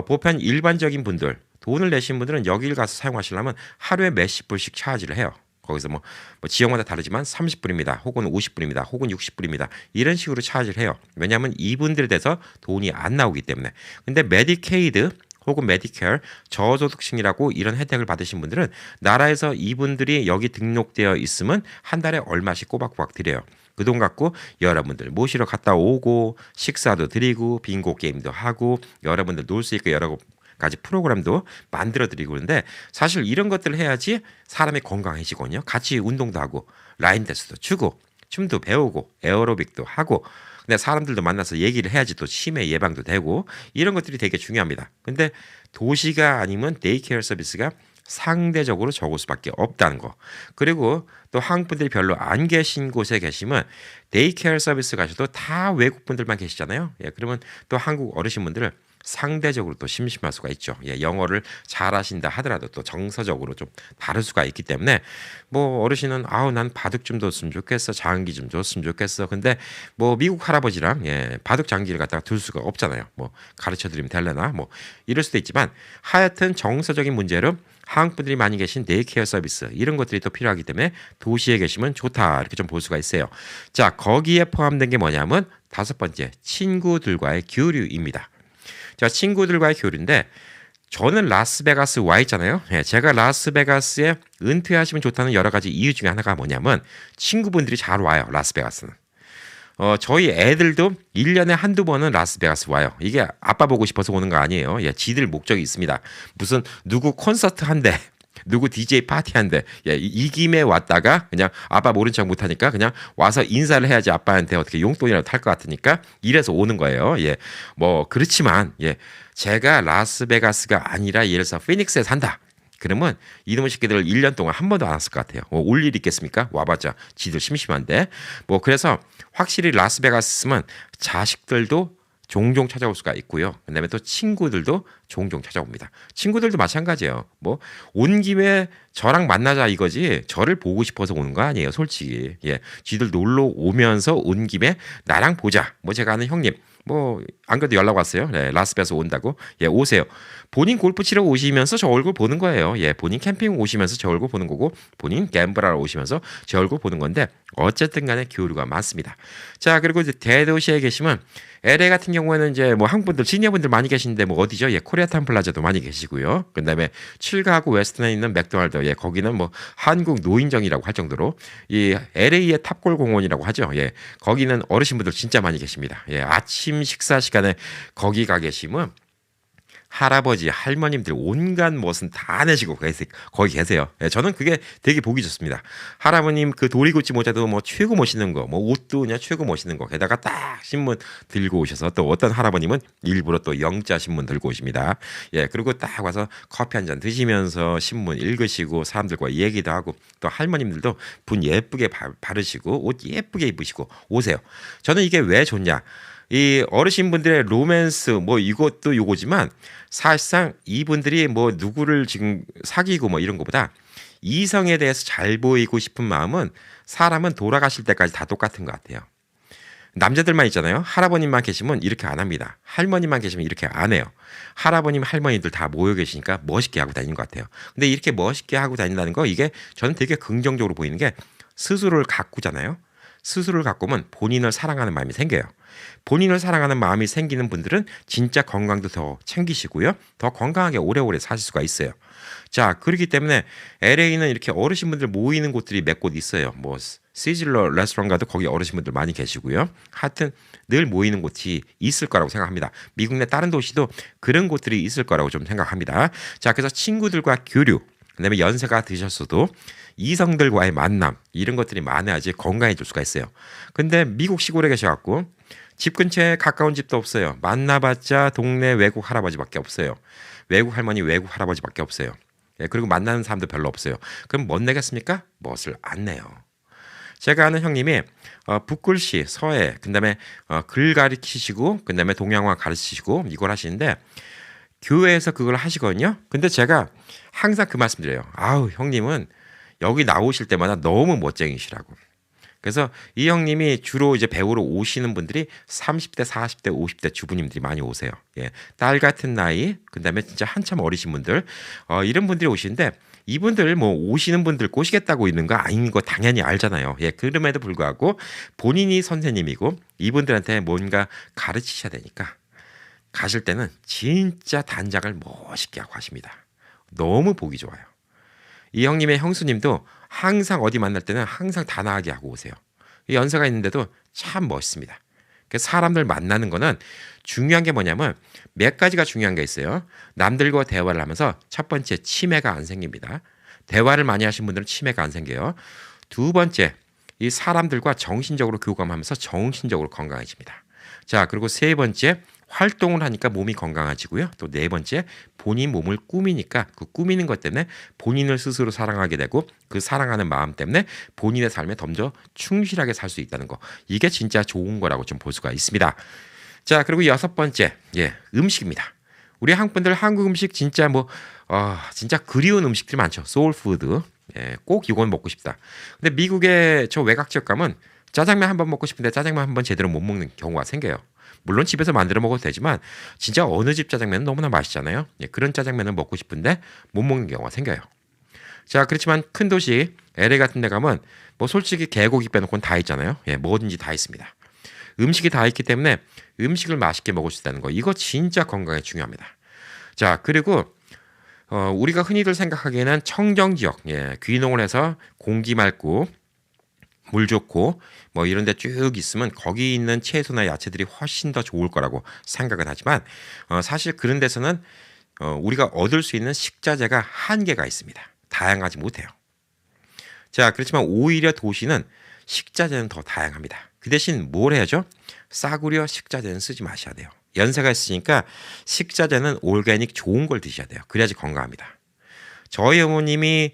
보편 일반적인 분들 돈을 내신 분들은 여기를 가서 사용하시려면 하루에 몇십 불씩 차지를 해요. 거기서 뭐 지역마다 다르지만 30불입니다. 혹은 50불입니다. 혹은 60불입니다. 이런 식으로 차지를 해요. 왜냐하면 이분들에 대해서 돈이 안 나오기 때문에. 근데 메디케이드 혹은 메디케어 저소득층이라고 이런 혜택을 받으신 분들은 나라에서 이분들이 여기 등록되어 있으면 한 달에 얼마씩 꼬박꼬박 드려요. 그 돈 갖고 여러분들 모시러 갔다 오고 식사도 드리고 빙고 게임도 하고 여러분들 놀 수 있고 여러 가지 프로그램도 만들어 드리고 그러는데 사실 이런 것들을 해야지 사람이 건강해지거든요. 같이 운동도 하고 라인 댄스도 추고 춤도 배우고 에어로빅도 하고 근데 사람들도 만나서 얘기를 해야지 또 치매 예방도 되고 이런 것들이 되게 중요합니다. 근데 도시가 아니면 데이케어 서비스가 상대적으로 적을 수밖에 없다는 거. 그리고 또 한국 분들이 별로 안 계신 곳에 계시면 데이케어 서비스 가셔도 다 외국 분들만 계시잖아요. 예, 그러면 또 한국 어르신분들은 상대적으로 또 심심할 수가 있죠. 예, 영어를 잘하신다 하더라도 또 정서적으로 좀 다를 수가 있기 때문에 뭐 어르신은 아우 난 바둑 좀 뒀으면 좋겠어, 장기 좀 줬으면 좋겠어. 근데 뭐 미국 할아버지랑 예, 바둑 장기를 갖다가 둘 수가 없잖아요. 뭐 가르쳐 드리면 될래나 뭐 이럴 수도 있지만 하여튼 정서적인 문제로 한국 분들이 많이 계신 데이케어 서비스 이런 것들이 또 필요하기 때문에 도시에 계시면 좋다 이렇게 좀 볼 수가 있어요. 자, 거기에 포함된 게 뭐냐면 다섯 번째 친구들과의 교류입니다. 자, 친구들과의 교류인데 저는 라스베가스 와 있잖아요. 예, 제가 라스베가스에 은퇴하시면 좋다는 여러 가지 이유 중에 하나가 뭐냐면 친구분들이 잘 와요. 라스베가스는. 저희 애들도 1년에 한두 번은 라스베가스 와요. 이게 아빠 보고 싶어서 오는 거 아니에요. 예, 지들 목적이 있습니다. 무슨 누구 콘서트 한대 누구 DJ 파티 한대 예, 이 김에 왔다가 그냥 아빠 모른 척 못하니까 그냥 와서 인사를 해야지 아빠한테 어떻게 용돈이라도 탈 것 같으니까 이래서 오는 거예요. 예, 뭐 그렇지만 예, 제가 라스베가스가 아니라 예를 들어서 피닉스에 산다. 그러면 이놈의 새끼들을 1년 동안 한 번도 안 왔을 것 같아요. 올 일 있겠습니까? 와봤자 지들 심심한데. 뭐 그래서 확실히 라스베가스 쓰면 자식들도 종종 찾아올 수가 있고요. 그다음에 또 친구들도 종종 찾아옵니다. 친구들도 마찬가지예요. 뭐 온 김에 저랑 만나자 이거지 저를 보고 싶어서 오는 거 아니에요. 솔직히. 예, 쥐들 놀러 오면서 온 김에 나랑 보자. 뭐 제가 아는 형님 뭐 안 그래도 연락 왔어요. 네, 라스베가스 온다고. 예, 오세요. 본인 골프 치러 오시면서 저 얼굴 보는 거예요. 예, 본인 캠핑 오시면서 제 얼굴 보는 거고 본인 갬블하러 오시면서 제 얼굴 보는 건데 어쨌든 간에 교류가 많습니다. 자, 그리고 이제 대도시에 계시면 LA 같은 경우에는 이제 뭐 한국분들 시니어분들 많이 계신데 뭐 어디죠? 예, 코리아타운 플라자도 많이 계시고요. 그다음에 칠가구 웨스턴에 있는 맥도날드 예, 거기는 뭐 한국 노인정이라고 할 정도로 이 LA의 탑골 공원이라고 하죠. 예, 거기는 어르신분들 진짜 많이 계십니다. 예, 아침 식사 시간에 거기 가 계시면 할아버지, 할머님들 온갖 멋은 다 내시고 거기 계세요. 예, 저는 그게 되게 보기 좋습니다. 할아버님 그 도리구찌 모자도 뭐 최고 멋있는 거, 뭐 옷도 그냥 최고 멋있는 거, 게다가 딱 신문 들고 오셔서 또 어떤 할아버님은 일부러 또 영자 신문 들고 오십니다. 예, 그리고 딱 와서 커피 한 잔 드시면서 신문 읽으시고 사람들과 얘기도 하고 또 할머님들도 분 예쁘게 바르시고 옷 예쁘게 입으시고 오세요. 저는 이게 왜 좋냐? 이 어르신분들의 로맨스 뭐 이것도 요거지만 사실상 이분들이 뭐 누구를 지금 사귀고 뭐 이런 것보다 이성에 대해서 잘 보이고 싶은 마음은 사람은 돌아가실 때까지 다 똑같은 것 같아요. 남자들만 있잖아요. 할아버님만 계시면 이렇게 안 합니다. 할머니만 계시면 이렇게 안 해요. 할아버님, 할머니들 다 모여 계시니까 멋있게 하고 다니는 것 같아요. 근데 이렇게 멋있게 하고 다닌다는 거 이게 저는 되게 긍정적으로 보이는 게 스스로를 가꾸잖아요. 스스로를 가꾸면 본인을 사랑하는 마음이 생겨요. 본인을 사랑하는 마음이 생기는 분들은 진짜 건강도 더 챙기시고요. 더 건강하게 오래오래 사실 수가 있어요. 자, 그렇기 때문에 LA는 이렇게 어르신분들 모이는 곳들이 몇 곳 있어요. 뭐 시즐러 레스토랑 가도 거기 어르신분들 많이 계시고요. 하여튼 늘 모이는 곳이 있을 거라고 생각합니다. 미국 내 다른 도시도 그런 곳들이 있을 거라고 좀 생각합니다. 자, 그래서 친구들과 교류, 그다음에 연세가 드셨어도 이성들과의 만남 이런 것들이 많아야지 건강해질 수가 있어요. 근데 미국 시골에 계셔갖고 집 근처에 가까운 집도 없어요. 만나봤자 동네 외국 할아버지밖에 없어요. 외국 할머니, 외국 할아버지밖에 없어요. 예, 그리고 만나는 사람도 별로 없어요. 그럼 못 내겠습니까? 멋을 안 내요. 제가 아는 형님이 붓글씨, 서예, 그다음에 글 가르치시고 그다음에 동양화 가르치시고 이걸 하시는데 교회에서 그걸 하시거든요. 근데 제가 항상 그 말씀드려요. 아우, 형님은 여기 나오실 때마다 너무 멋쟁이시라고. 그래서 이 형님이 주로 이제 배우러 오시는 분들이 30대, 40대, 50대 주부님들이 많이 오세요. 예. 딸 같은 나이, 그다음에 진짜 한참 어리신 분들, 이런 분들이 오시는데 이분들 뭐 오시는 분들 꼬시겠다고 있는 거 아닌 거 당연히 알잖아요. 예. 그럼에도 불구하고 본인이 선생님이고 이분들한테 뭔가 가르치셔야 되니까 가실 때는 진짜 단장을 멋있게 하고 하십니다. 너무 보기 좋아요. 이 형님의 형수님도 항상 어디 만날 때는 항상 단아하게 하고 오세요. 연세가 있는데도 참 멋있습니다. 사람들 만나는 거는 중요한 게 뭐냐면 몇 가지가 중요한 게 있어요. 남들과 대화를 하면서 첫 번째 치매가 안 생깁니다. 대화를 많이 하신 분들은 치매가 안 생겨요. 두 번째, 이 사람들과 정신적으로 교감하면서 정신적으로 건강해집니다. 자, 그리고 세 번째, 활동을 하니까 몸이 건강해지고요. 또 네 번째, 본인 몸을 꾸미니까 그 꾸미는 것 때문에 본인을 스스로 사랑하게 되고 그 사랑하는 마음 때문에 본인의 삶에 더 충실하게 살 수 있다는 거. 이게 진짜 좋은 거라고 좀 볼 수가 있습니다. 자, 그리고 여섯 번째, 음식입니다. 우리 한국 분들 한국 음식 진짜 진짜 그리운 음식들이 많죠. 소울푸드. 꼭 이건 먹고 싶다. 근데 미국에 저 외곽 지역 가면 짜장면 한번 먹고 싶은데 짜장면 한번 제대로 못 먹는 경우가 생겨요. 물론 집에서 만들어 먹어도 되지만 진짜 어느 집 짜장면은 너무나 맛있잖아요. 그런 짜장면을 먹고 싶은데 못 먹는 경우가 생겨요. 자, 그렇지만 큰 도시 LA 같은 데 가면 뭐 솔직히 개고기 빼놓고는 다 있잖아요. 뭐든지 다 있습니다. 음식이 다 있기 때문에 음식을 맛있게 먹을 수 있다는 거 이거 진짜 건강에 중요합니다. 자, 그리고 우리가 흔히들 생각하기에는 청정 지역, 귀농을 해서 공기 맑고 물 좋고 뭐 이런 데 쭉 있으면 거기 있는 채소나 야채들이 훨씬 더 좋을 거라고 생각은 하지만 사실 그런 데서는 우리가 얻을 수 있는 식자재가 한계가 있습니다. 다양하지 못해요. 자, 그렇지만 오히려 도시는 식자재는 더 다양합니다. 그 대신 뭘 해야죠? 싸구려 식자재는 쓰지 마셔야 돼요. 연세가 있으니까 식자재는 올게닉 좋은 걸 드셔야 돼요. 그래야지 건강합니다. 저희 어머님이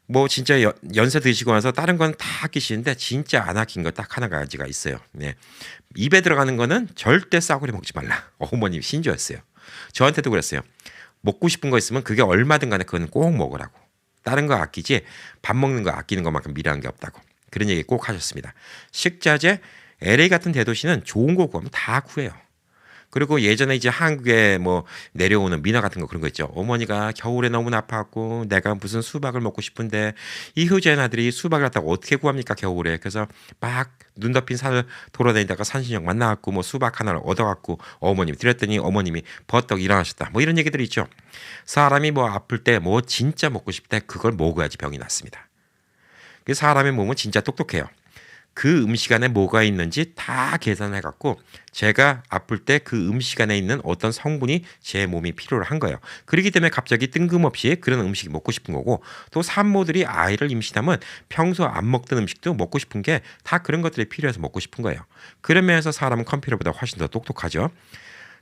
뭐 진짜 연세 드시고 나서 다른 건 다 아끼시는데 진짜 안 아낀 거 딱 하나 가지가 있어요. 입에 들어가는 거는 절대 싸구려 먹지 말라. 어머님 신조였어요. 저한테도 그랬어요. 먹고 싶은 거 있으면 그게 얼마든 간에 그건 꼭 먹으라고. 다른 거 아끼지 밥 먹는 거 아끼는 것만큼 미련한 게 없다고. 그런 얘기 꼭 하셨습니다. 식자재 LA 같은 대도시는 좋은 거 구하면 다 구해요. 그리고 예전에 이제 한국에 뭐 내려오는 민화 같은 거 그런 거 있죠. 어머니가 겨울에 너무 아파갖고 내가 무슨 수박을 먹고 싶은데 이 효자의 아들이 수박을 갖다가 어떻게 구합니까 겨울에. 그래서 막 눈 덮인 산을 돌아다니다가 산신령 만나갖고 뭐 수박 하나를 얻어갖고 어머님 드렸더니 어머님이 버떡 일어나셨다. 뭐 이런 얘기들이 있죠. 사람이 뭐 아플 때 뭐 진짜 먹고 싶을 때 그걸 먹어야지 병이 낫습니다. 사람의 몸은 진짜 똑똑해요. 그 음식 안에 뭐가 있는지 다 계산해 갖고 제가 아플 때 그 음식 안에 있는 어떤 성분이 제 몸이 필요로 한 거예요. 그렇기 때문에 갑자기 뜬금없이 그런 음식이 먹고 싶은 거고 또 산모들이 아이를 임신하면 평소 안 먹던 음식도 먹고 싶은 게 다 그런 것들이 필요해서 먹고 싶은 거예요. 그런 면에서 사람은 컴퓨터보다 훨씬 더 똑똑하죠.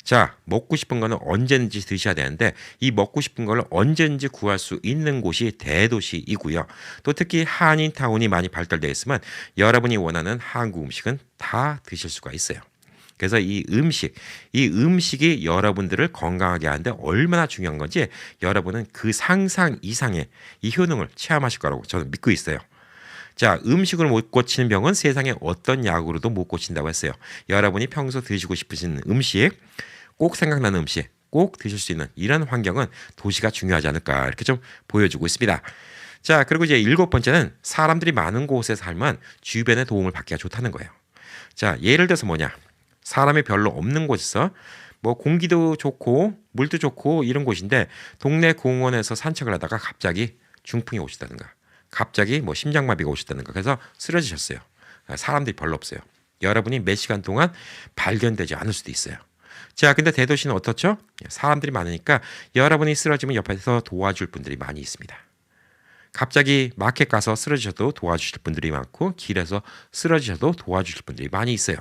자, 먹고 싶은 거는 언제든지 드셔야 되는데 이 먹고 싶은 걸 언제든지 구할 수 있는 곳이 대도시이고요. 또 특히 한인타운이 많이 발달되어 있으면 여러분이 원하는 한국 음식은 다 드실 수가 있어요. 그래서 이 음식이 여러분들을 건강하게 하는데 얼마나 중요한 건지 여러분은 그 상상 이상의 이 효능을 체험하실 거라고 저는 믿고 있어요. 자, 음식으로 못 고치는 병은 세상에 어떤 약으로도 못 고친다고 했어요. 여러분이 평소 드시고 싶으신 음식, 꼭 생각나는 음식, 꼭 드실 수 있는 이런 환경은 도시가 중요하지 않을까 이렇게 좀 보여주고 있습니다. 자, 그리고 이제 7번째는 사람들이 많은 곳에 살면 주변의 도움을 받기가 좋다는 거예요. 자, 예를 들어서 뭐냐? 사람이 별로 없는 곳에서 뭐 공기도 좋고 물도 좋고 이런 곳인데 동네 공원에서 산책을 하다가 갑자기 중풍이 오시다든가 갑자기 뭐 심장마비가 오시다든가 그래서 쓰러지셨어요. 사람들이 별로 없어요. 여러분이 몇 시간 동안 발견되지 않을 수도 있어요. 자, 근데 대도시는 어떻죠? 사람들이 많으니까 여러분이 쓰러지면 옆에서 도와줄 분들이 많이 있습니다. 갑자기 마켓 가서 쓰러지셔도 도와주실 분들이 많고 길에서 쓰러지셔도 도와주실 분들이 많이 있어요.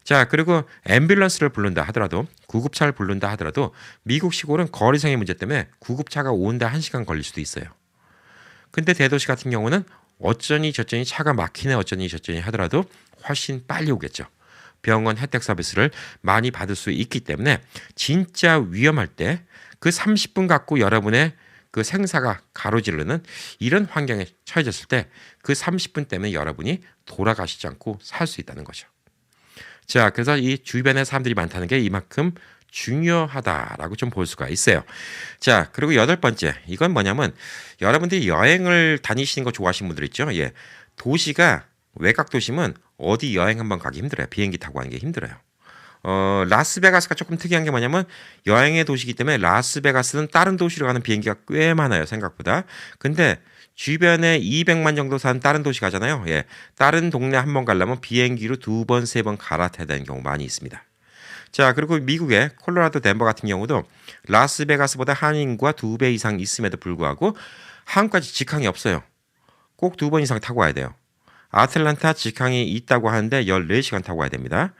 자, 그리고 앰뷸런스를 부른다 하더라도 구급차를 부른다 하더라도 미국 시골은 거리상의 문제 때문에 구급차가 오는데 1시간 걸릴 수도 있어요. 근데 대도시 같은 경우는 어쩌니 저쩌니 차가 막히네 어쩌니 저쩌니 하더라도 훨씬 빨리 오겠죠. 병원 혜택 서비스를 많이 받을 수 있기 때문에 진짜 위험할 때 그 30분 갖고 여러분의 그 생사가 가로지르는 이런 환경에 처해졌을 때 그 30분 때문에 여러분이 돌아가시지 않고 살 수 있다는 거죠. 자, 그래서 이 주변에 사람들이 많다는 게 이만큼 중요하다라고 좀 볼 수가 있어요. 자, 그리고 8번째. 이건 뭐냐면 여러분들이 여행을 다니시는 거 좋아하시는 분들 있죠? 예. 도시가 외곽 도시면 어디 여행 한번 가기 힘들어요. 비행기 타고 가는 게 힘들어요. 라스베가스가 조금 특이한 게 뭐냐면 여행의 도시이기 때문에 라스베가스는 다른 도시로 가는 비행기가 꽤 많아요. 생각보다. 근데 주변에 200만 정도 사는 다른 도시 가잖아요. 예. 다른 동네 한번 가려면 비행기로 2번, 3번 갈아타야 되는 경우 많이 있습니다. 자, 그리고 미국의 콜로라도 덴버 같은 경우도 라스베가스보다 한인구가 2배 이상 있음에도 불구하고 한국까지 직항이 없어요. 꼭 2번 이상 타고 와야 돼요. 아틀란타 직항이 있다고 하는데 14시간 타고 와야 됩니다.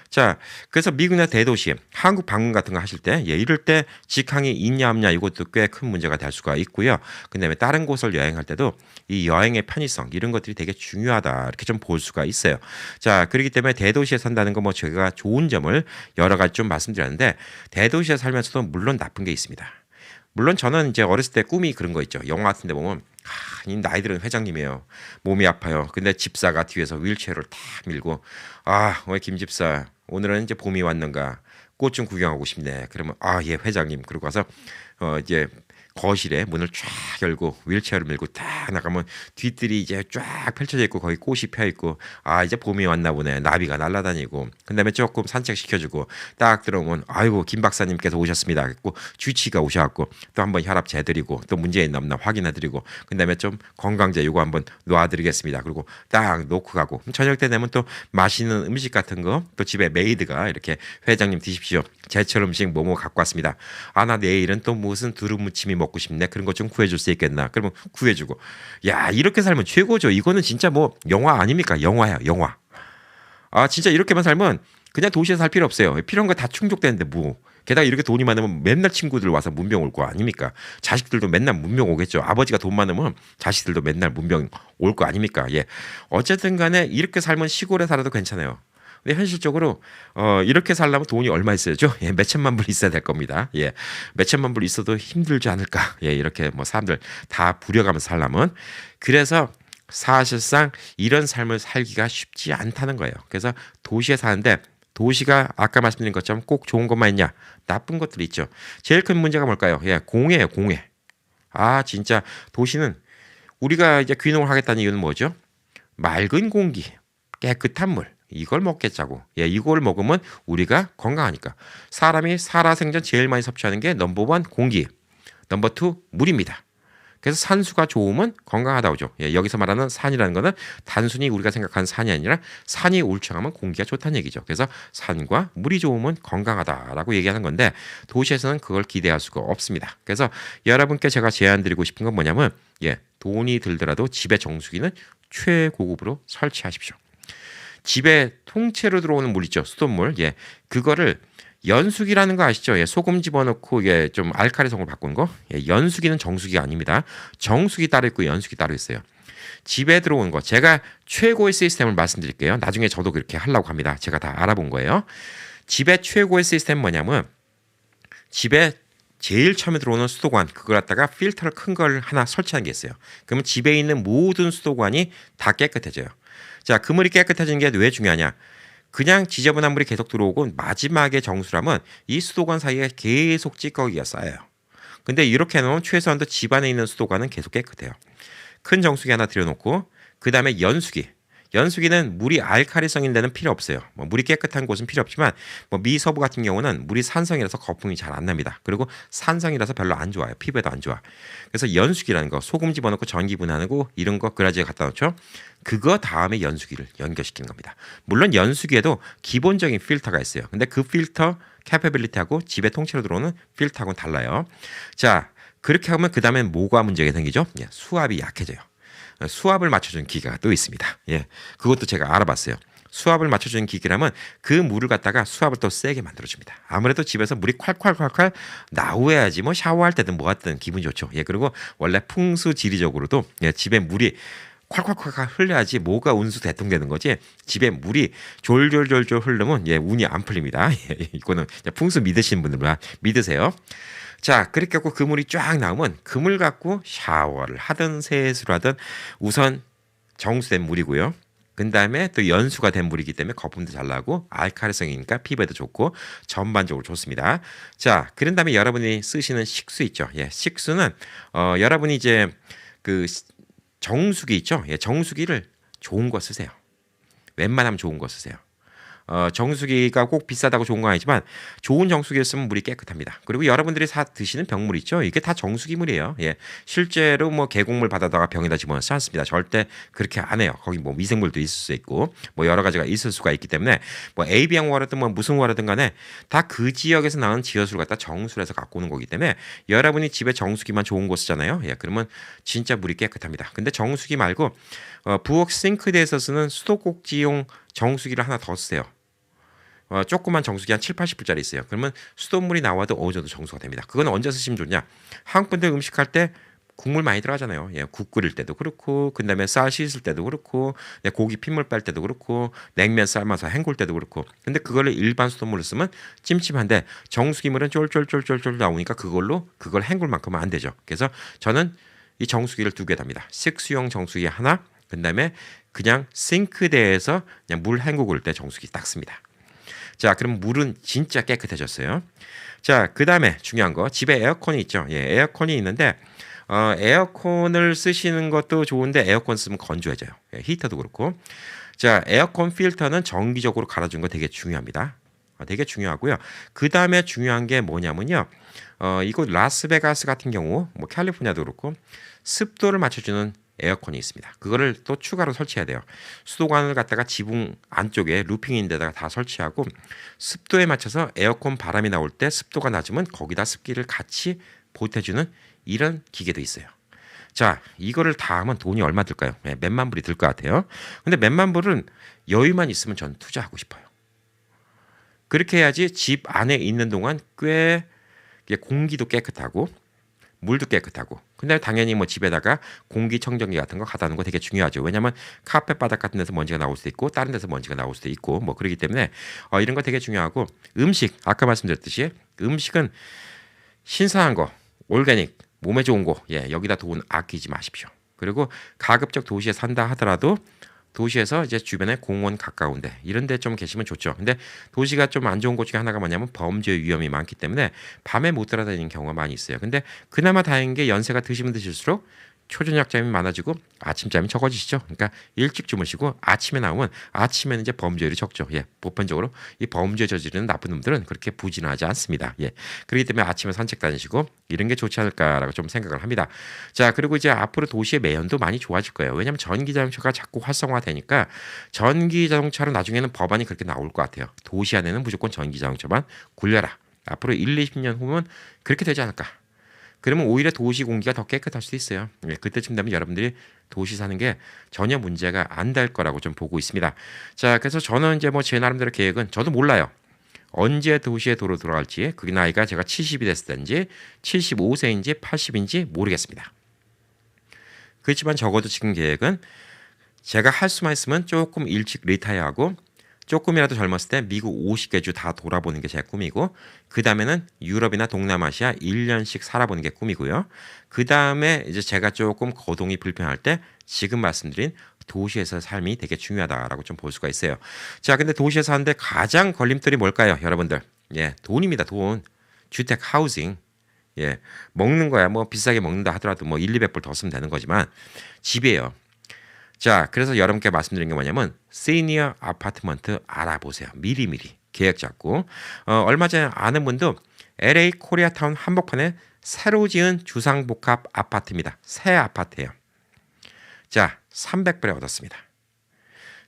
자, 그래서 미국의 대도시 한국 방문 같은 거 하실 때 이럴 때 직항이 있냐 없냐 이것도 꽤 큰 문제가 될 수가 있고요. 그다음에 다른 곳을 여행할 때도 이 여행의 편의성 이런 것들이 되게 중요하다 이렇게 좀 볼 수가 있어요. 자, 그렇기 때문에 대도시에 산다는 거 뭐 제가 좋은 점을 여러 가지 좀 말씀드렸는데 대도시에 살면서도 물론 나쁜 게 있습니다. 물론 저는 이제 어렸을 때 꿈이 그런 거 있죠. 영화 같은 데 보면 이 나이들은 회장님이에요. 몸이 아파요. 근데 집사가 뒤에서 휠체어를 탁 밀고 왜 김 집사 오늘은 이제 봄이 왔는가 꽃 좀 구경하고 싶네. 그러면 예 회장님 그러고 와서 이제 거실에 문을 쫙 열고 휠체어를 밀고 딱 나가면 뒤뜰이 이제 쫙 펼쳐져 있고 거기 꽃이 펴 있고 이제 봄이 왔나 보네. 나비가 날아다니고 그다음에 조금 산책시켜주고 딱 들어오면 아이고 김 박사님께서 오셨습니다. 그리고 주치가 오셔갖고 또 한번 혈압 재드리고 또 문제 있나 없나 확인해드리고 그다음에 좀 건강제 요거 한번 놔드리겠습니다. 그리고 딱 놓고 가고 저녁 때 되면 또 맛있는 음식 같은 거 또 집에 메이드가 이렇게 회장님 드십시오. 제철 음식 뭐뭐 갖고 왔습니다. 나 내일은 또 무슨 두루무침이 먹고 싶네. 그런 것 좀 구해줄 수 있겠나? 그러면 구해주고. 야, 이렇게 살면 최고죠. 이거는 진짜 뭐 영화 아닙니까? 영화야, 영화. 진짜 이렇게만 살면 그냥 도시에 살 필요 없어요. 필요한 거 다 충족되는데 뭐. 게다가 이렇게 돈이 많으면 맨날 친구들 와서 문병 올 거 아닙니까? 자식들도 맨날 문병 오겠죠. 아버지가 돈 많으면 자식들도 맨날 문병 올 거 아닙니까? 예. 어쨌든 간에 이렇게 살면 시골에 살아도 괜찮아요. 근데 현실적으로 이렇게 살려면 돈이 얼마 있어야죠? 예, 몇 천만 불 있어야 될 겁니다. 예, 몇 천만 불 있어도 힘들지 않을까? 예, 이렇게 뭐 사람들 다 부려가면서 살려면 그래서 사실상 이런 삶을 살기가 쉽지 않다는 거예요. 그래서 도시에 사는데 도시가 아까 말씀드린 것처럼 꼭 좋은 것만 있냐? 나쁜 것들이 있죠. 제일 큰 문제가 뭘까요? 예, 공해예요, 공해. 진짜 도시는 우리가 이제 귀농을 하겠다는 이유는 뭐죠? 맑은 공기, 깨끗한 물. 이걸 먹겠자고. 예, 이걸 먹으면 우리가 건강하니까. 사람이 살아생전 제일 많이 섭취하는 게 넘버 1 공기, 넘버 2 물입니다. 그래서 산수가 좋으면 건강하다고 하죠. 예, 여기서 말하는 산이라는 거는 단순히 우리가 생각하는 산이 아니라 산이 울창하면 공기가 좋다는 얘기죠. 그래서 산과 물이 좋으면 건강하다라고 얘기하는 건데 도시에서는 그걸 기대할 수가 없습니다. 그래서 여러분께 제가 제안드리고 싶은 건 뭐냐면 돈이 들더라도 집에 정수기는 최고급으로 설치하십시오. 집에 통째로 들어오는 물 있죠. 수돗물. 예. 그거를 연수기라는 거 아시죠? 예. 소금 집어넣고 좀 알칼리성을 바꾸는 거. 예. 연수기는 정수기가 아닙니다. 정수기 따로 있고 연수기 따로 있어요. 집에 들어오는 거. 제가 최고의 시스템을 말씀드릴게요. 나중에 저도 그렇게 하려고 합니다. 제가 다 알아본 거예요. 집에 최고의 시스템은 뭐냐면 집에 제일 처음에 들어오는 수도관 그걸 갖다가 필터를 큰 걸 하나 설치하는 게 있어요. 그러면 집에 있는 모든 수도관이 다 깨끗해져요. 자, 그 물이 깨끗해지는 게 왜 중요하냐? 그냥 지저분한 물이 계속 들어오고 마지막에 정수라면 이 수도관 사이에 계속 찌꺼기가 쌓여요. 근데 이렇게 해놓으면 최소한도 집 안에 있는 수도관은 계속 깨끗해요. 큰 정수기 하나 들여놓고 그 다음에 연수기. 연수기는 물이 알칼리성인 데는 필요 없어요. 뭐 물이 깨끗한 곳은 필요 없지만 뭐 미서부 같은 경우는 물이 산성이라서 거품이 잘 안 납니다. 그리고 산성이라서 별로 안 좋아요. 피부에도 안 좋아. 그래서 연수기라는 거 소금 집어넣고 전기 분해하고 이런 거 그라지에 갖다 놓죠. 그거 다음에 연수기를 연결시키는 겁니다. 물론 연수기에도 기본적인 필터가 있어요. 근데 그 필터 캐퍼빌리티하고 집에 통째로 들어오는 필터하고는 달라요. 자, 그렇게 하면 그 다음에 뭐가 문제가 생기죠? 예, 수압이 약해져요. 수압을 맞춰주는 기계가 또 있습니다. 예, 그것도 제가 알아봤어요. 수압을 맞춰주는 기계라면 그 물을 갖다가 수압을 또 세게 만들어줍니다. 아무래도 집에서 물이 콸콸콸콸 나오야지 뭐 샤워할 때든 뭐 하든 기분이 좋죠. 예, 그리고 원래 풍수지리적으로도 예, 집에 물이 콸콸콸콸 흘려야지 뭐가 운수 대통되는 거지. 집에 물이 졸졸졸졸 흐르면 예, 운이 안 풀립니다. 예, 이거는 풍수 믿으시는 분들만 믿으세요. 자, 그렇게 갖고 그 물이 쫙 나오면 그 물 갖고 샤워를 하든 세수를 하든 우선 정수된 물이고요. 그 다음에 또 연수가 된 물이기 때문에 거품도 잘 나고 알칼리성이니까 피부에도 좋고 전반적으로 좋습니다. 자, 그런 다음에 여러분이 쓰시는 식수 있죠. 예, 식수는 여러분이 이제 그 정수기 있죠. 예, 정수기를 좋은 거 쓰세요. 웬만하면 좋은 거 쓰세요. 정수기가 꼭 비싸다고 좋은 건 아니지만 좋은 정수기를 쓰면 물이 깨끗합니다. 그리고 여러분들이 사 드시는 병물 있죠? 이게 다 정수기 물이에요. 예, 실제로 뭐 계곡물 받아다가 병에다 집어넣지 않습니다. 절대 그렇게 안 해요. 거기 뭐 미생물도 있을 수 있고 뭐 여러 가지가 있을 수가 있기 때문에 뭐 AB양 워라든 뭐 무슨 워라든 간에 다 그 지역에서 나온 지하수를 갖다 정수를 해서 갖고 오는 거기 때문에 여러분이 집에 정수기만 좋은 거 쓰잖아요. 예, 그러면 진짜 물이 깨끗합니다. 근데 정수기 말고 부엌 싱크대에서 쓰는 수도꼭지용 정수기를 하나 더 쓰세요. 조그만 정수기 한 7, 80불짜리 있어요. 그러면 수돗물이 나와도 어느 정도 정수가 됩니다. 그건 언제 쓰시면 좋냐? 한국 분들 음식할 때 국물 많이 들어가잖아요. 예, 국 끓일 때도 그렇고, 그 다음에 쌀 씻을 때도 그렇고, 예, 고기 핏물 뺄 때도 그렇고, 냉면 삶아서 헹굴 때도 그렇고. 근데 그거를 일반 수돗물을 쓰면 찜찜한데 정수기물은 쫄쫄쫄쫄쫄 나오니까 그걸 헹굴 만큼은 안 되죠. 그래서 저는 이 정수기를 두 개 답니다. 식수용 정수기 하나, 그 다음에 그냥 싱크대에서 그냥 물 헹구고 때 정수기 딱 씁니다. 자, 그럼 물은 진짜 깨끗해졌어요. 자, 그 다음에 중요한 거 집에 에어컨이 있죠. 예, 에어컨이 있는데 에어컨을 쓰시는 것도 좋은데 에어컨 쓰면 건조해져요. 예, 히터도 그렇고. 자, 에어컨 필터는 정기적으로 갈아주는 거 되게 중요합니다. 되게 중요하고요. 그 다음에 중요한 게 뭐냐면요. 이곳 라스베가스 같은 경우, 뭐 캘리포니아도 그렇고 습도를 맞춰주는 에어컨이 있습니다. 그거를 또 추가로 설치해야 돼요. 수도관을 갖다가 지붕 안쪽에 루핑인 데다가 다 설치하고 습도에 맞춰서 에어컨 바람이 나올 때 습도가 낮으면 거기다 습기를 같이 보태주는 이런 기계도 있어요. 자, 이거를 다 하면 돈이 얼마 들까요? 네, 몇만 불이 들 것 같아요. 근데 몇만 불은 여유만 있으면 전 투자하고 싶어요. 그렇게 해야지 집 안에 있는 동안 꽤 공기도 깨끗하고 물도 깨끗하고. 근데 당연히 뭐 집에다가 공기청정기 같은 거 갖다 놓는 거 되게 중요하죠. 왜냐하면 카펫 바닥 같은 데서 먼지가 나올 수도 있고 다른 데서 먼지가 나올 수도 있고 뭐 그러기 때문에 이런 거 되게 중요하고 음식 아까 말씀드렸듯이 음식은 신선한 거 올게닉 몸에 좋은 거 예, 여기다 돈 아끼지 마십시오. 그리고 가급적 도시에 산다 하더라도 도시에서 이제 주변에 공원 가까운데 이런 데 좀 계시면 좋죠. 근데 도시가 좀 안 좋은 곳 중에 하나가 뭐냐면 범죄 위험이 많기 때문에 밤에 못 돌아다니는 경우가 많이 있어요. 근데 그나마 다행인 게 연세가 드시면 드실수록 초저녁잠이 많아지고 아침잠이 적어지시죠. 그러니까 일찍 주무시고 아침에 나오면 아침에는 이제 범죄율이 적죠. 예, 보편적으로 이 범죄 저지르는 나쁜 놈들은 그렇게 부진하지 않습니다. 예, 그렇기 때문에 아침에 산책 다니시고 이런 게 좋지 않을까라고 좀 생각을 합니다. 자, 그리고 이제 앞으로 도시의 매연도 많이 좋아질 거예요. 왜냐하면 전기 자동차가 자꾸 활성화되니까 전기 자동차로 나중에는 법안이 그렇게 나올 것 같아요. 도시 안에는 무조건 전기 자동차만 굴려라. 앞으로 1, 20년 후면 그렇게 되지 않을까. 그러면 오히려 도시 공기가 더 깨끗할 수도 있어요. 예, 그때쯤 되면 여러분들이 도시 사는 게 전혀 문제가 안 될 거라고 좀 보고 있습니다. 자, 그래서 저는 이제 뭐 제 나름대로 계획은 저도 몰라요. 언제 도시에 도로 들어갈지, 그 나이가 제가 70이 됐을 때인지, 75세인지, 80인지 모르겠습니다. 그렇지만 적어도 지금 계획은 제가 할 수만 있으면 조금 일찍 리타이어하고 조금이라도 젊었을 때 미국 50개 주 다 돌아보는 게 제 꿈이고, 그 다음에는 유럽이나 동남아시아 1년씩 살아보는 게 꿈이고요. 그 다음에 이제 제가 조금 거동이 불편할 때 지금 말씀드린 도시에서 삶이 되게 중요하다라고 좀 볼 수가 있어요. 자, 근데 도시에서 사는데 가장 걸림돌이 뭘까요, 여러분들? 예, 돈입니다, 돈. 주택, 하우징. 예, 먹는 거야. 뭐 비싸게 먹는다 하더라도 뭐 1, 200불 더 쓰면 되는 거지만 집이에요. 자, 그래서 여러분께 말씀드린 게 뭐냐면 시니어 아파트먼트 알아보세요. 미리미리 계획 잡고. 얼마 전에 아는 분도 LA 코리아타운 한복판에 새로 지은 주상복합 아파트입니다. 새 아파트예요. 자, 300불에 얻었습니다.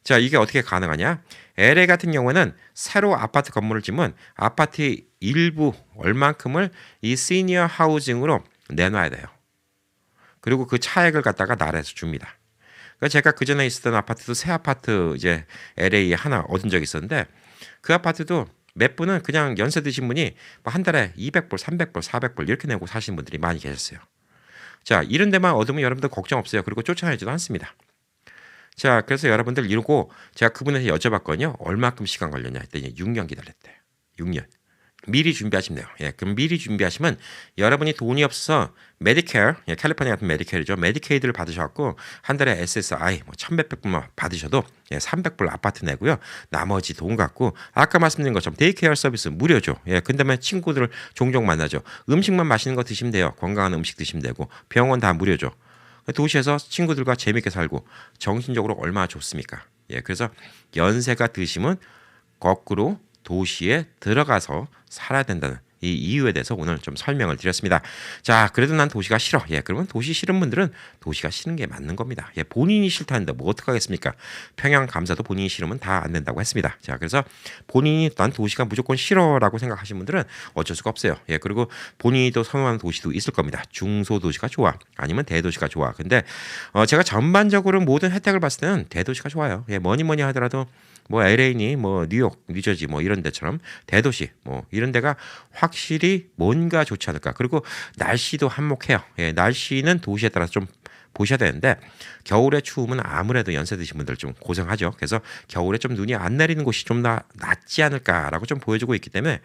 자, 이게 어떻게 가능하냐? LA 같은 경우는 새로 아파트 건물을 지면 아파트 일부 얼만큼을 이 시니어 하우징으로 내놔야 돼요. 그리고 그 차액을 갖다가 나라에서 줍니다. 그러니까 제가 그 전에 있었던 아파트도 새 아파트 이제 LA에 하나 얻은 적이 있었는데 그 아파트도 몇 분은 그냥 연세 드신 분이 뭐 한 달에 200불, 300불, 400불 이렇게 내고 사시는 분들이 많이 계셨어요. 자, 이런 데만 얻으면 여러분들 걱정 없어요. 그리고 쫓아내지도 않습니다. 자, 그래서 여러분들 이러고 제가 그분한테 여쭤봤거든요. 얼마큼 시간 걸렸냐 했더니 6년 기다렸대요. 6년. 미리 준비하시면 돼요. 예, 그럼 미리 준비하시면 여러분이 돈이 없어서 메디케어, 예, 캘리포니아 같은 메디케어죠. 메디케이드를 받으셔갖고 한 달에 SSI 뭐 1,100불만 받으셔도 예, 300불 아파트 내고요. 나머지 돈 갖고 아까 말씀드린 것처럼 데이케어 서비스 무료죠. 예, 근다음에 친구들을 종종 만나죠. 음식만 맛있는 거 드시면 돼요. 건강한 음식 드시면 되고 병원 다 무료죠. 도시에서 친구들과 재밌게 살고 정신적으로 얼마나 좋습니까? 예, 그래서 연세가 드시면 거꾸로 도시에 들어가서 살아야 된다는 이 이유에 대해서 오늘 좀 설명을 드렸습니다. 자, 그래도 난 도시가 싫어. 예, 그러면 도시 싫은 분들은 도시가 싫은 게 맞는 겁니다. 예, 본인이 싫다는데 뭐 어떡하겠습니까? 평양 감사도 본인이 싫으면 다 안 된다고 했습니다. 자, 그래서 본인이 난 도시가 무조건 싫어라고 생각하시는 분들은 어쩔 수가 없어요. 예, 그리고 본인이 또 선호하는 도시도 있을 겁니다. 중소도시가 좋아. 아니면 대도시가 좋아. 근데 제가 전반적으로 모든 혜택을 봤을 때는 대도시가 좋아요. 예, 뭐니 하더라도 뭐 LA니 뭐 뉴욕, 뉴저지 뭐 이런 데처럼 대도시 뭐 이런 데가 확실히 뭔가 좋지 않을까. 그리고 날씨도 한몫해요. 예, 날씨는 도시에 따라서 좀 보셔야 되는데 겨울에 추우면 아무래도 연세 드신 분들 좀 고생하죠. 그래서 겨울에 좀 눈이 안 내리는 곳이 좀 낫지 않을까라고 좀 보여주고 있기 때문에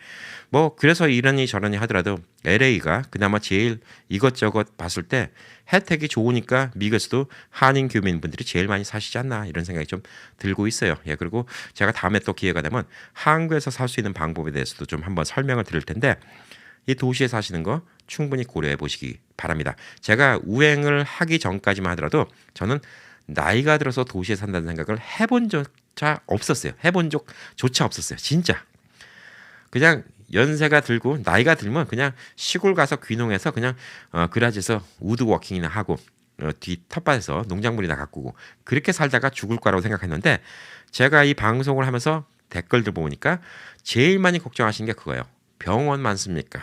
뭐 그래서 이러니 저러니 하더라도 LA가 그나마 제일 이것저것 봤을 때 혜택이 좋으니까 미국에서도 한인 교민분들이 제일 많이 사시지 않나 이런 생각이 좀 들고 있어요. 예, 그리고 제가 다음에 또 기회가 되면 한국에서 살 수 있는 방법에 대해서도 좀 한번 설명을 드릴 텐데 이 도시에 사시는 거 충분히 고려해 보시기 바랍니다. 제가 우행을 하기 전까지만 하더라도 저는 나이가 들어서 도시에 산다는 생각을 해본 적조차 없었어요. 해본 적조차 없었어요. 진짜. 그냥 연세가 들고 나이가 들면 그냥 시골 가서 귀농해서 그냥 그라지에서 우드워킹이나 하고 뒤 텃밭에서 농작물이나 가꾸고 그렇게 살다가 죽을 거라고 생각했는데 제가 이 방송을 하면서 댓글들 보니까 제일 많이 걱정하시는 게 그거예요. 병원 많습니까?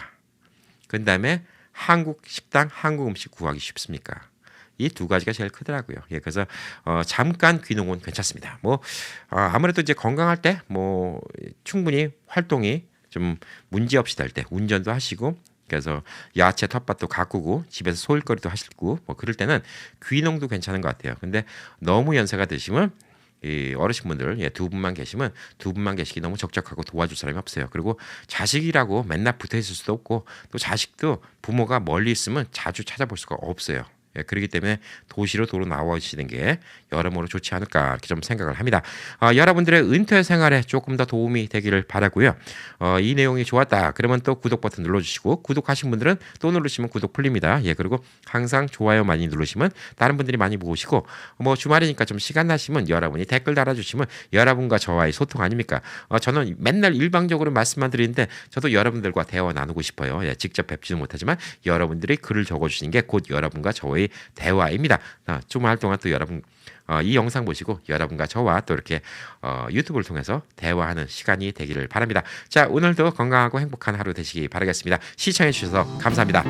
그 다음에 한국 식당, 한국 음식 구하기 쉽습니까? 이 두 가지가 제일 크더라고요. 예, 그래서 잠깐 귀농은 괜찮습니다. 뭐 아무래도 이제 건강할 때 뭐 충분히 활동이 좀 문제 없이 될 때 운전도 하시고 그래서 야채 텃밭도 가꾸고 집에서 소일거리도 하시고 뭐 그럴 때는 귀농도 괜찮은 것 같아요. 근데 너무 연세가 드시면 이 어르신분들 예, 두 분만 계시면 두 분만 계시기 너무 적적하고 도와줄 사람이 없어요. 그리고 자식이라고 맨날 붙어 있을 수도 없고 또 자식도 부모가 멀리 있으면 자주 찾아볼 수가 없어요. 예, 그렇기 때문에 도시로 도로 나와주시는 게 여러모로 좋지 않을까 이렇게 좀 생각을 합니다. 여러분들의 은퇴 생활에 조금 더 도움이 되기를 바라고요. 이 내용이 좋았다 그러면 또 구독 버튼 눌러주시고 구독하신 분들은 또 누르시면 구독 풀립니다. 예, 그리고 항상 좋아요 많이 누르시면 다른 분들이 많이 보시고 뭐 주말이니까 좀 시간 나시면 여러분이 댓글 달아주시면 여러분과 저와의 소통 아닙니까? 저는 맨날 일방적으로 말씀만 드리는데 저도 여러분들과 대화 나누고 싶어요. 예, 직접 뵙지는 못하지만 여러분들이 글을 적어주시는 게 곧 여러분과 저의 대화입니다. 주말 동안 또 여러분 이 영상 보시고 여러분과 저와 또 이렇게 유튜브를 통해서 대화하는 시간이 되기를 바랍니다. 자, 오늘도 건강하고 행복한 하루 되시기 바라겠습니다. 시청해 주셔서 감사합니다.